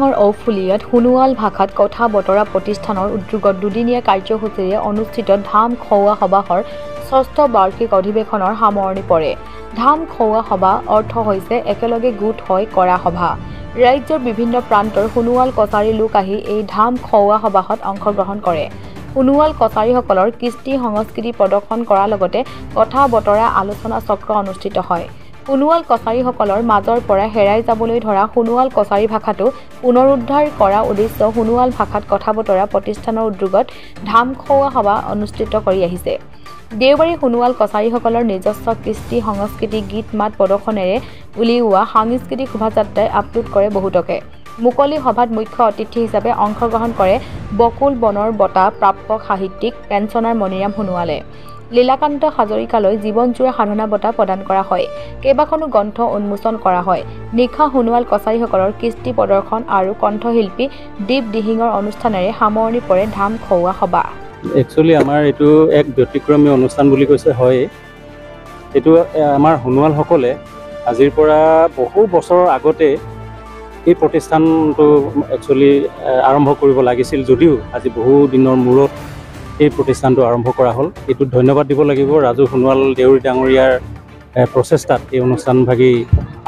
চিটাঙৰ ঔফুলিয়াত সোণোৱাল ভাষাত কথা বতৰা প্ৰতিষ্ঠানৰ উদ্যোগত দুদিনীয়া কাৰ্যসূচীৰে অনুষ্ঠিত ধাম খোৱা সবাহৰ ৬ষ্ঠ বাৰ্ষিক অধিৱেশনৰ সামৰণি পৰে। ধাম খোৱা সভা অৰ্থ হৈছে একেলগে গোট হৈ কৰা সভা। ৰাজ্যৰ বিভিন্ন প্ৰান্তৰ সোণোৱাল কছাৰী লোক আহি এই ধাম খোৱা সবাহত অংশগ্ৰহণ কৰে। সোণোৱাল কছাৰীসকলৰ কৃষ্টি সংস্কৃতি প্ৰদৰ্শন কৰাৰ লগতে কথা বতৰা আলোচনা চক্ৰ অনুষ্ঠিত হয়। সোণোৱাল কছাৰীসকলৰ মাজৰ পৰা হেৰাই যাবলৈ ধৰা সোণোৱাল কছাৰী ভাষাটো পুনৰুদ্ধাৰ কৰাৰ উদ্দেশ্য সোণোৱাল ভাষাত কথা বতৰা প্ৰতিষ্ঠানৰ উদ্যোগত ধাম খোৱা সভা অনুষ্ঠিত কৰি আহিছে। দেওবাৰে সোণোৱাল কছাৰীসকলৰ নিজস্ব কৃষ্টি সংস্কৃতি গীত মাত প্ৰদৰ্শনেৰে উলিওৱা সাংস্কৃতিক শোভাযাত্ৰাই আপ্লুত কৰে বহুতকে। মুকলি সভাত মুখ্য অতিথি হিচাপে অংশগ্ৰহণ কৰে বকুল বনৰ বঁটা প্ৰাপ্ত সাহিত্যিক পেঞ্চনাৰ মণিৰাম সোণোৱালে। লীলাকান্ত হাজৰিকালৈ জীৱনজোৰা সাধনা বঁটা প্ৰদান কৰা হয়। কেইবাখনো গ্ৰন্থ উন্মোচন কৰা হয়। নিশা সোণোৱাল কছাৰীসকলৰ কৃষ্টি প্ৰদৰ্শন আৰু কণ্ঠশিল্পী দীপ দিহিঙৰ অনুষ্ঠানেৰে সামৰণি পৰে ধাম খোৱা সভা। একচুৱেলি আমাৰ এইটো এক ব্যতিক্ৰমী অনুষ্ঠান বুলি কৈছে হয়। এইটো আমাৰ সোণোৱালসকলে আজিৰ পৰা বহু বছৰৰ আগতে এই প্ৰতিষ্ঠানটো একচুৱেলি আৰম্ভ কৰিব লাগিছিল যদিও আজি বহু দিনৰ মূৰত এই প্ৰতিষ্ঠানটো আৰম্ভ কৰা হ'ল। এইটোত ধন্যবাদ দিব লাগিব ৰাজু সোণোৱাল দেউৰী ডাঙৰীয়াৰ প্ৰচেষ্টাত এই অনুষ্ঠানভাগি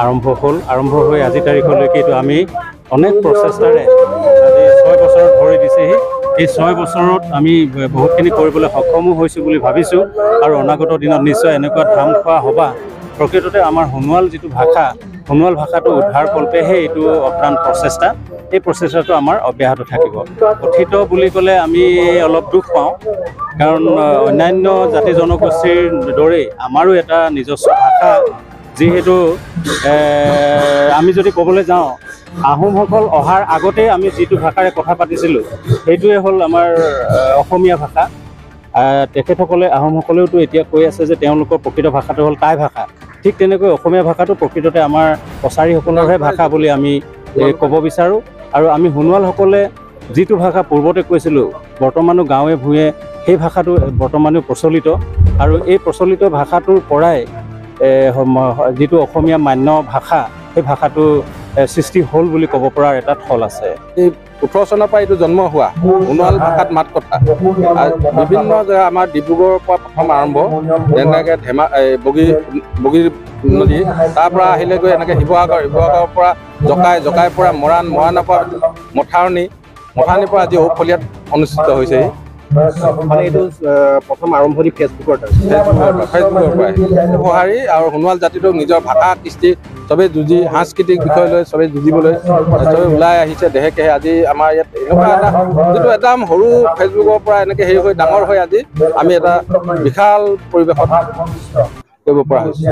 আৰম্ভ হ'ল। আৰম্ভ হৈ আজি তাৰিখলৈকে এইটো আমি অনেক প্ৰচেষ্টাৰে আজি 6 বছৰত ভৰি দিছেহি। এই 6 বছৰত আমি বহুতখিনি কৰিবলৈ সক্ষমো হৈছোঁ বুলি ভাবিছোঁ আৰু অনাগত দিনত নিশ্চয় এনেকুৱা ধাম খোৱা সভা প্ৰকৃততে আমাৰ সোণোৱাল যিটো ভাষা সোণোৱাল ভাষাটো উদ্ধাৰ কল্পেহে এইটো অপ্ৰাণ প্ৰচেষ্টা। এই প্ৰচেষ্টাটো আমাৰ অব্যাহত থাকিব। কথিত বুলি ক'লে আমি অলপ দুখ পাওঁ, কাৰণ অন্যান্য জাতি জনগোষ্ঠীৰ দৰেই আমাৰো এটা নিজস্ব ভাষা, যিহেতু আমি যদি ক'বলৈ যাওঁ আহোমসকল অহাৰ আগতে আমি যিটো ভাষাৰে কথা পাতিছিলোঁ সেইটোৱে হ'ল আমাৰ অসমীয়া ভাষা। তেখেতসকলে আহোমসকলেওতো এতিয়া কৈ আছে যে তেওঁলোকৰ প্ৰকৃত ভাষাটো হ'ল টাই ভাষা। ঠিক তেনেকৈ অসমীয়া ভাষাটো প্ৰকৃততে আমাৰ কছাৰীসকলৰহে ভাষা বুলি আমি ক'ব বিচাৰোঁ। আৰু আমি সোণোৱালসকলে যিটো ভাষা পূৰ্বতে কৈছিলোঁ বৰ্তমানো গাঁৱে ভূঞে সেই ভাষাটো বৰ্তমানেও প্ৰচলিত, আৰু এই প্ৰচলিত ভাষাটোৰ পৰাই যিটো অসমীয়া মান্য ভাষা সেই ভাষাটো সৃষ্টি হ'ল বুলি ক'ব পৰাৰ এটা থল আছে। এই 18 চনৰ পৰা এইটো জন্ম হোৱা সোণোৱাল ভাষাত মাত কথা বিভিন্ন জেগা আমাৰ ডিব্ৰুগড়ৰ পৰা প্ৰথম আৰম্ভ, যেনেকৈ বগী নদী তাৰ পৰা আহিলেগৈ এনেকৈ শিৱসাগৰৰ পৰা জকাইৰ পৰা মৰাণৰ পৰা মথাউৰিৰ পৰা আজি ঔফুলিয়াত অনুষ্ঠিত হৈছে। মানে এইটো প্ৰথম আৰম্ভণি ফেচবুকৰ পৰা সঁহাৰি আৰু সোণোৱাল জাতিটোক নিজৰ ভাষা কৃষ্টি চবেই যুঁজি সাংস্কৃতিক বিষয় লৈ চবেই যুঁজিবলৈ চবেই ওলাই আহিছে দেহে কেহে। আজি আমাৰ ইয়াত এনেকুৱা এটা যিটো একদম সৰু ফেচবুকৰ পৰা এনেকৈ হেৰি হৈ ডাঙৰ হৈ আজি আমি এটা বিশাল পৰিৱেশত কৰিব পৰা হৈছে।